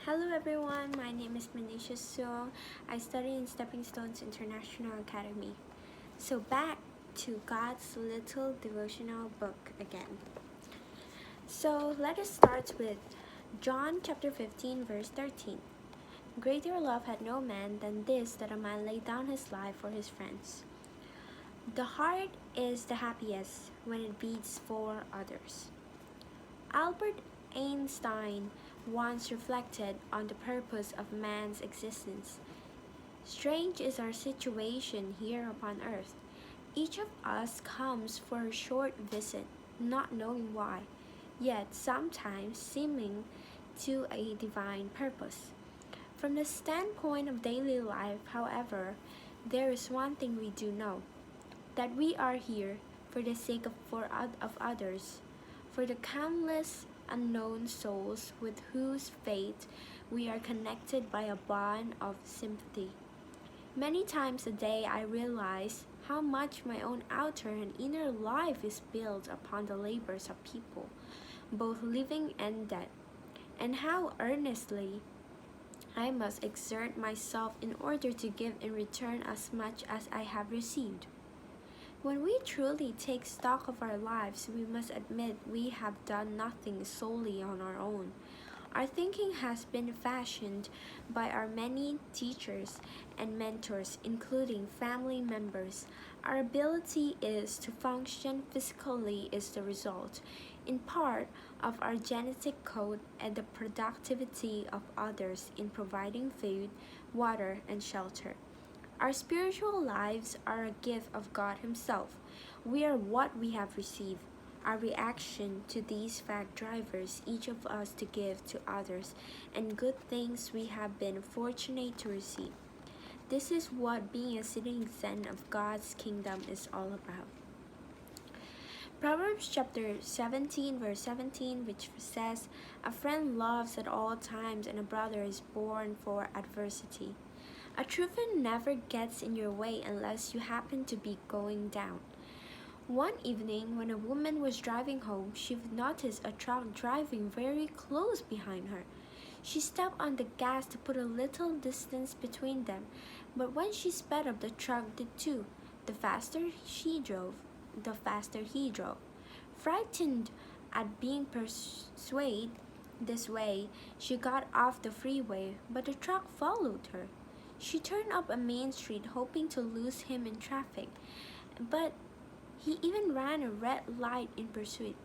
Hello everyone, my name is Manisha Song. I study in Stepping Stones International Academy. So back to God's little devotional book again. So let us start with John chapter 15 verse 13. Greater love had no man than this, that a man lay down his life for his friends. The heart is the happiest when it beats for others. Albert Einstein once reflected on the purpose of man's existence. Strange is our situation here upon earth. Each of us comes for a short visit, not knowing why, yet sometimes seeming to a divine purpose. From the standpoint of daily life, however, there is one thing we do know, that we are here for the sake of others, for the countless unknown souls with whose fate we are connected by a bond of sympathy. Many times a day I realize how much my own outer and inner life is built upon the labors of people, both living and dead, and how earnestly I must exert myself in order to give in return as much as I have received. When we truly take stock of our lives, we must admit we have done nothing solely on our own. Our thinking has been fashioned by our many teachers and mentors, including family members. Our ability is to function physically is the result, in part, of our genetic code and the productivity of others in providing food, water, and shelter. Our spiritual lives are a gift of God Himself. We are what we have received. Our reaction to these fact drivers each of us to give to others and good things we have been fortunate to receive. This is what being a citizen of God's kingdom is all about. Proverbs chapter 17 verse 17, which says, "A friend loves at all times and a brother is born for adversity." A true friend never gets in your way unless you happen to be going down. One evening, when a woman was driving home, she noticed a truck driving very close behind her. She stepped on the gas to put a little distance between them, but when she sped up, the truck did too. The faster she drove, the faster he drove. Frightened at being pursued this way, she got off the freeway, but the truck followed her. She turned up a main street hoping to lose him in traffic, but he even ran a red light in pursuit.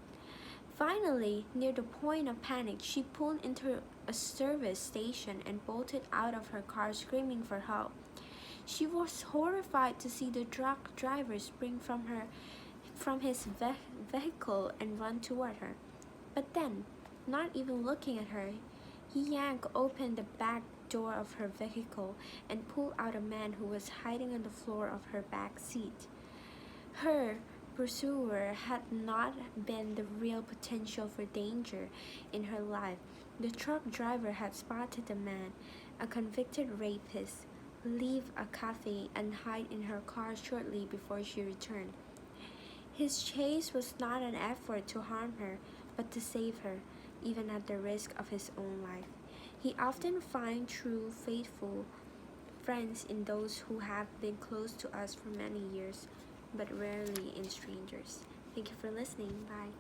Finally, near the point of panic, she pulled into a service station and bolted out of her car screaming for help. She was horrified to see the truck driver spring from his vehicle and run toward her. But then, not even looking at her, he yanked open the back door of her vehicle and pulled out a man who was hiding on the floor of her back seat. Her pursuer had not been the real potential for danger in her life. The truck driver had spotted the man, a convicted rapist, leave a cafe and hide in her car shortly before she returned. His chase was not an effort to harm her, but to save her, even at the risk of his own life. He often finds true, faithful friends in those who have been close to us for many years, but rarely in strangers. Thank you for listening. Bye.